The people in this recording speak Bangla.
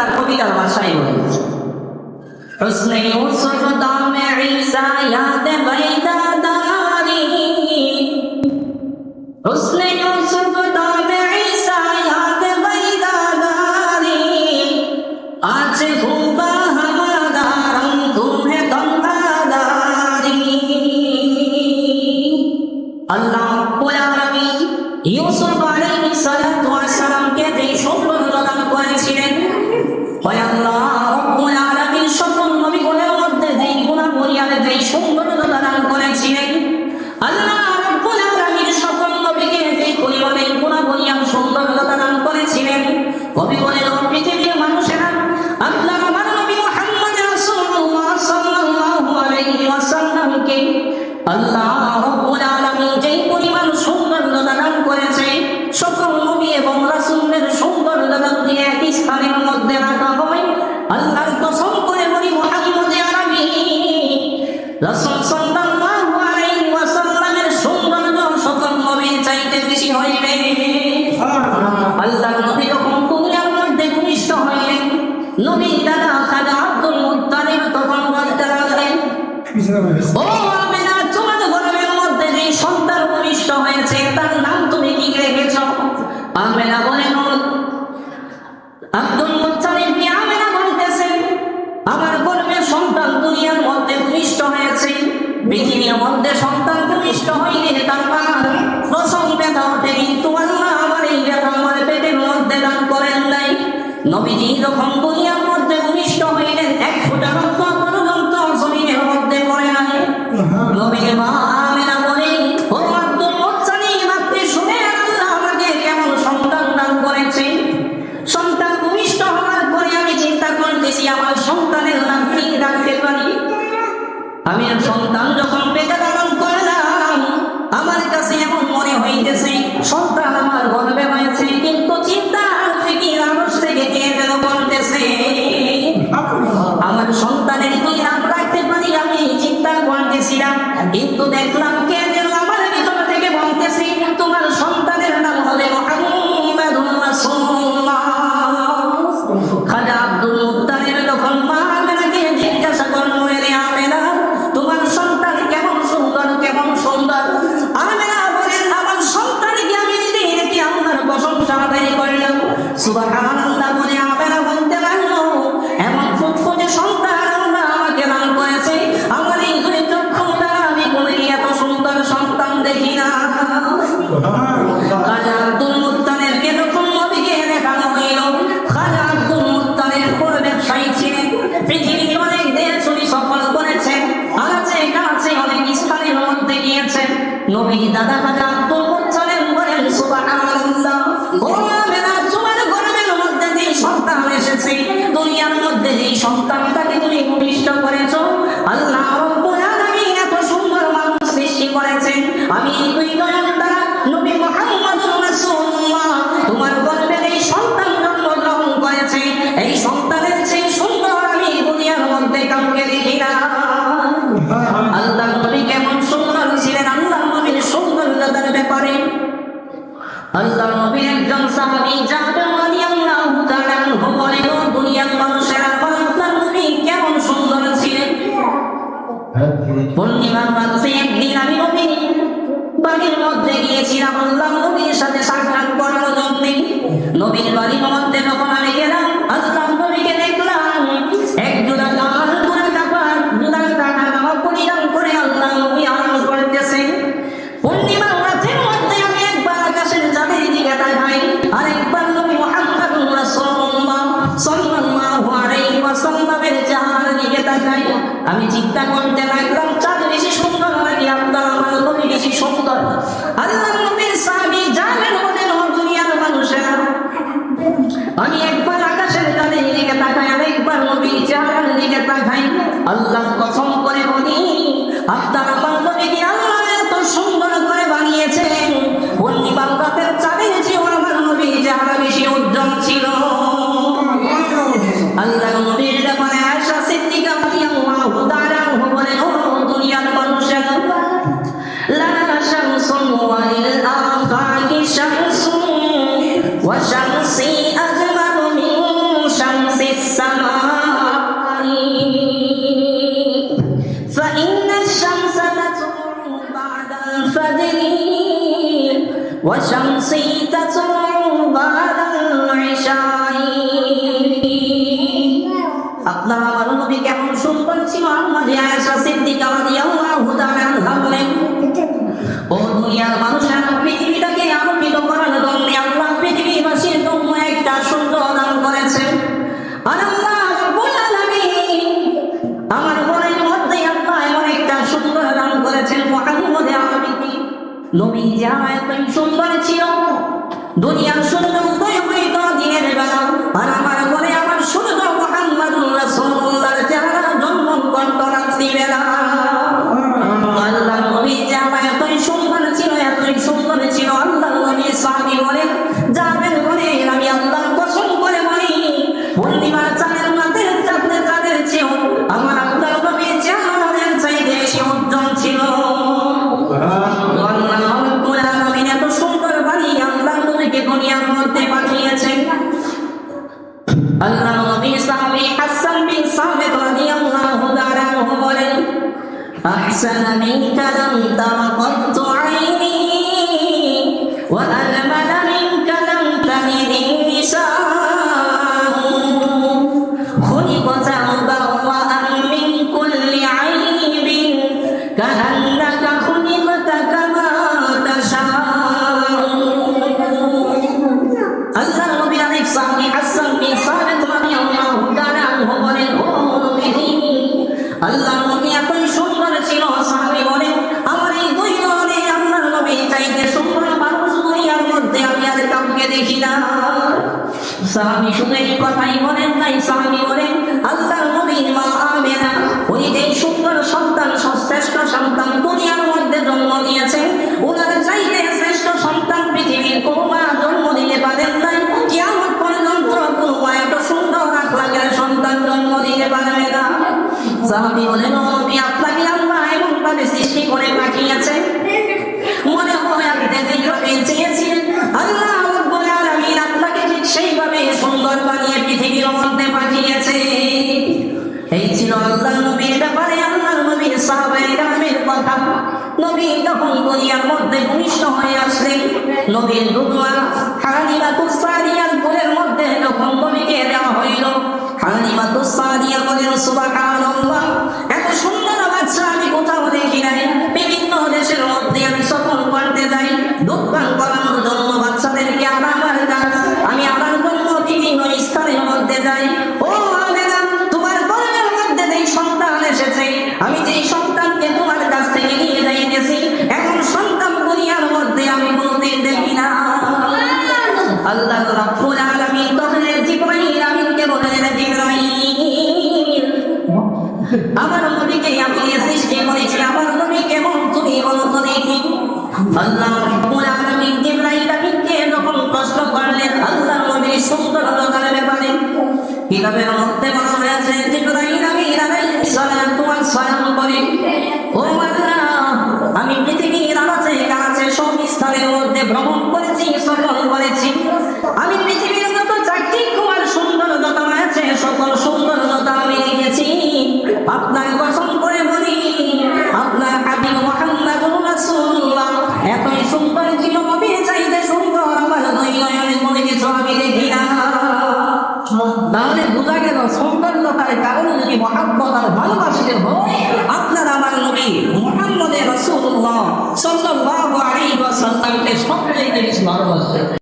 তার কবিতার ভাষায় বলেছে, হুসনে ইউসুফ দামে ঈসা ইয়াদ বাইদাদারি, হুসনে ইউসুফ দামে ঈসা ইয়াদ বাইদাদারি, আজ হুবা হামাদা রং তুমহে গঙ্গাদারি। আল্লাহ রাব্বুল আলামিন ইউসুফ আলাইহিস সালাতু ওয়াস সালামকে যে সৌন্দর্য দান করেছিলেন, হয় আল্লাহ রাব্বুল আলামিন সকল নবীগণের মধ্যে যেই গুণাবলী আর যেই সৌন্দর্য দান করেছিলেন, আল্লাহ রাব্বুল আলামিন সকল নবীকে যেই পরিমাণের গুণাবলী আর সৌন্দর্য দান করেছিলেন, কবি বলেন পৃথিবীর মানুষেরা আল্লাহ আমার নবী মুহাম্মদ রাসূলুল্লাহ সাল্লাল্লাহু আলাইহি ওয়াসাল্লামকে আল্লাহ রাব্বুল আলামিন যেই পরিমাণ সৌন্দর্য দান করেছে, সকল নবী এবং রাসূলের সৌন্দর্য দান দিয়ে এক স্থানের মধ্যে রাখা হয়। আল্লাহর কসম করে বলি মুহাম্মদ আরবি রাসূল সাল্লাল্লাহু আলাইহি ওয়াসাল্লামের সৌন্দর্য সকল নবীর চাইতে বেশি হইবে। আল্লাহর নবী যখন দুনিয়ার মধ্যে ভূমিষ্ঠ হইলেন, নবীর দাদা খাজা আব্দুল মুত্তালিব তখন বলতে লাগলেন, ও আমেনা, তোমার গর্ভের মধ্যে যে সন্তান ভূমিষ্ঠ হয়েছে তার নাম তুমি কি রেখেছ? আমেনা বলেন, আব্দুল মুত্তালিব কি আমেনা বলতেছেন, আমার গর্ভে সন্তান দুনিয়ার মধ্যে ভূমিষ্ঠ হয়েছে, পৃথিবীর মধ্যে সন্তান ভূমিষ্ঠ হইলে তার মা প্রসব ব্যথা ওঠে, কিন্তু আল্লাহ আমার এই ব্যথা আমার পেটের মধ্যে দান করেন নাই। নবীজি যখন দুনিয়ার মধ্যে ভূমিষ্ঠ হইলেন, এক ফোঁটা রক্ত পর্যন্ত জমিনের মধ্যে পড়ে নাই। নবীর মা আমেনা বলে, ও আব্দুল মুত্তালিব, আপনি শুনে আল্লাহ আমাকে কেমন সন্তান দান করেছে। সন্তান ভূমিষ্ঠ হওয়ার পরে আমি চিন্তা করতেছি আমার সন্তানের নাম কি রাখতে পারি। আমি সন্তান যখন পেটে ধারণ করলাম, আমার কাছে এমন মনে হইতেছে সন্তান আমার গর্ভে হয়েছে, কিন্তু চিন্তা ফিকির আরশ থেকে কে যেন বলতেছে আমার সন্তানের কি নাম রাখতে পারি। আমি চিন্তা করতেছিলাম, কিন্তু দেখলাম কে যেন আমার ভিতর থেকে বলতেছে তোমার সন্তানের নাম হবে মুহাম্মাদুর রাসূলুল্লাহ। খাজা আব্দুল মুত্তালিব যখন মা আমেনাকে জিজ্ঞাসা করলো, রে আমেনা, তোমার সন্তান কেমন সুন্দর, কেমন সুন্দর। আমেনা বলেন, আমার সন্তানকে আমি নিজে রেখে আল্লাহর প্রশংসা আদায় করলাম। সুবহানাল্লাহ বলে আমেনা বলতে লাগলো, এমন ফুটফুটে সন্তান আল্লাহ আমাকে দান করেছে, আমার এই দুই চক্ষু দ্বারা আমি কোনোদিন এত সুন্দর সন্তান দেখি না। খাজা আব্দুল মুত্তালিবকে যখন নবীকে দেখানো হইল, খাজা আব্দুল মুত্তালিব বড় ব্যবসায়ী ছিলেন, পৃথিবীর অনেক দেশ উনি সফল করেছেন, আনাচে কানাচে অনেক স্থানের মধ্যে গিয়েছেন। নবীর দাদা খাজা আব্দুল মুত্তালিব বলেন, সুবহানাল্লাহ, ও আমেনা, তোমার গর্ভের মধ্যে যে সন্তান এসেছে, দুনিয়ার মধ্যে যে সন্তানটাকে তুমি ভূমিষ্ঠ করেছ, আল্লাহ রাব্বুল আলামিন এত সুন্দর মানুষ সৃষ্টি করেছেন। আমি দুই দয়াল দ্বারা নবী মুহাম্মদুর রাসূলুল্লাহ তোমার গর্ভে এই সন্তান জন্মগ্রহণ করেছে, এই সন্তানের চেয়ে সুন্দর আমি দুনিয়ার মধ্যে কাউকে দেখি না। আল্লাহ নবী কেমন সুন্দর ছিলেন, আল্লাহ নবীর সৌন্দর্যতার ব্যাপারে আল্লাহ নবীর একজন সাহাবী জাবের রাদিয়াল্লাহু তাআলা আনহু বলেন, দুনিয়ার মানুষেরা আল্লাহ নবী কেমন সুন্দর ছিলেন। পূর্ণিমার রাতে একদিন আমি নবীর বাড়ির মধ্যে গিয়েছিলাম আল্লাহ নবীর সাথে সাক্ষাৎ করার জন্য। নবীর বাড়ির মধ্যে যখন আমি গেলাম, আল্লাহ নবীকে দেখলাম একজোড়া লাল গোরা কাপড় পরিধান করে আল্লাহ নবী আরাম করতেছে। পূর্ণিমার রাতের মধ্যে আমি একবার আকাশের চাঁদের দিকে তাকাই, আর একবার নবী মুহাম্মদুর রাসূলুল্লাহ সাল্লাল্লাহু আলাইহি ওয়াসাল্লামের চেহারার দিকে তাকাই। আমি চিন্তা করতে লাগলাম, চাঁদ বেশি সুন্দর নাকি আপনার আমার নবী বেশি সুন্দর। আল্লাহ নবীর সাহাবী জানেন বলেন, ও দুনিয়ার মানুষেরা, আমি একবার আকাশের চাঁদের দিকে তাকাই, আর একবার নবীর চেহারার দিকে তাকাই। আল্লাহ কসম করে বলি, আপনার আমার নবীকে আল্লাহ এত সুন্দর করে বানিয়েছেন, পূর্ণিমার রাতের চাঁদের চেয়েও আমার নবীর চেহারা বেশি উজ্জ্বল ছিল। আল্লাহ নবীর ব্যাপারে আয়েশা সিদ্দিকা রাদিয়াল্লাহু তাআলা আনহা বলেন, ও السماء فإن الشمس تطلع بعد الفجر والشمس تطلع بعد العشاء আপনার আমার নবী কেমন সুন্দর ছিল আম্মা আয়েশা সিদ্দিকা রাদিয়াল্লাহু তাআলা আনহা বলেন ও দুনিয়ার মানুষেরা পৃথিবীটাকে আলোকিত করার জন্য আল্লাহ পৃথিবীবাসীর জন্য একটা সুন্দর দান করেছেন আর আল্লাহ রাব্বুল আলামিন আমার ঘরের মধ্যে আল্লাহ এমন একটা সুন্দর দান করেছেন মুহাম্মদ আরবি নবী যারা এতই সুন্দর ছিল দুনিয়ার সূর্য উদয় হইত দিনের বেলা আর আমার ঘরে আমার সূর্য মুহাম্মদুর রাসূলুল্লাহর চেহারা জন্মগ্রহণ রাত্রি বেলা আল্লাহ নবী যারা এতই সুন্দর ছিল আল্লাহ নবী সাহাবী বলেন যাবেন বলে আমি আল্লাহর কসম করে বলি পূর্ণিমার চাঁদের মাঝে চাঁদের চেয়েও আমার আল্লাহর নবী চেহারার চাইতে বেশি উজ্জ্বল ছিল আল্লাহ রাব্বুল আলামিন এত সুন্দর বাণী আল্লাহ নবীকে দুনিয়ার মধ্যে পাঠিয়েছেন আল্লাহ নবী সাহাবী হাসান বিন সাবিত রাদিয়াল্লাহু তাআলা আনহু বলেন أحسن منك لم تر قط عيني وأجمل منك لم تلد النساء خلقت مبرأ من كل عيب كأنك خلقت كما تشاء الله نبي عليه الصلاة حسن بن ثابت رضي الله تعالى عنه বলেন ও নবী আল্লাহ নবী এতই সুন্দর ছিল সাহাবী বলেন আমার এই দুই নয়নে আল্লাহর নবী চাইতে সুন্দর মানুষ দুনিয়ার মধ্যে আমি আর কাউকে দেখি না সাহাবী শুনে এই কথাই বলেন তাই সাহাবী বলেন আল্লাহর নবীর মা আমেনা উনি যে সুন্দর সন্তান শ্রেষ্ঠ সন্তান দুনিয়ার মধ্যে জন্ম দিয়েছেন ওনার চাইতে শ্রেষ্ঠ সন্তান পৃথিবীর কোনো মা জন্ম দিতে পারেন না কিয়ামত পর্যন্ত কোনো মা এত সুন্দর আখলাকের সন্তান জন্ম দিতে পারবে না সাহাবী বলেন নবী আপনাকে আল্লাহ এমন ভাবে সৃষ্টি করে পাঠিয়েছে মনে হয় আপনি যেভাবে চেয়েছিলেন আল্লাহ রাব্বুল আলামিন আপনাকে ঠিক সেইভাবে সুন্দর বানিয়ে পৃথিবীর মধ্যে পাঠিয়েছে এই ছিল আল্লাহ নবীর ব্যাপারে আল্লাহ নবীর সাহাবায়ে কেরামের কথা নবী যখন দুনিয়ার মধ্যে ভূমিষ্ঠ হয়ে আসলেন নবীর দুধমা হালিমাতুস সাদিয়ার কোলের মধ্যে যখন নবীকে দেওয়া হইল হালিমাতুস সাদিয়া বলেন সুবহানাল্লাহ এত সুন্দর বাচ্চা আমি কোথাও দেখি নাই বিভিন্ন দেশের মধ্যে আমি সফর করতে যাই দুধ পান করানোর জন্য বাচ্চাদেরকে আমার কাজ আমি আমার জন্য বিভিন্ন স্থানের মধ্যে যাই ও আমেনা তোমার গর্ভের মধ্যে যেই সন্তান এসেছে আমি যেই সন্তানকে তোমার কাছ থেকে নিয়ে যাইতেছি এখন সন্তান দুনিয়ার মধ্যে আমি কোনোদিন দেখি না আল্লাহ রাব্বুল আলামিন তখন জিবরাইল আমিনকে বলেন জিবরাইল আমার নবীকে আমি সৃষ্টি করেছি আমার নবী কেমন তুমি বলো তো দেখি আল্লাহ রাব্বুল আলামিন জিবরাইল আমিনকে যখন প্রশ্ন করলেন আল্লাহ নবী সুন্দরতার ব্যাপারে কিতাবের মধ্যে বলা হয়েছে জিবরাইল আমিন আলাইহিস সালাতু ওয়াস সালাম বলেন ও আল্লাহ আমি পৃথিবীর কাছে সব স্থানের মধ্যে ভ্রমণ করেছি সফর করেছি আমি পৃথিবীর যত চারটি কুমার সুন্দরতা আছে সকল সুন্দরতা আমি দেখেছি আপনার কসম করে বলি আপনার হাবিব মুহাম্মদুর রাসূলুল্লাহ এতই সুন্দর ছিল নবী চাইতে সুন্দর আমার দুই নয়নে মনে কিছু আমি দেখি না তাহলে বোঝা গেল সৌন্দর্যতার কারণে যদি মহাব্বত আর ভালোবাসিতে হয় আপনার আমার নবী মুহাম্মদ রাসূলুল্লাহ সাল্লাল্লাহু আলাইহি ওয়াসাল্লামকে সবচেয়ে বেশি ভালোবাসে।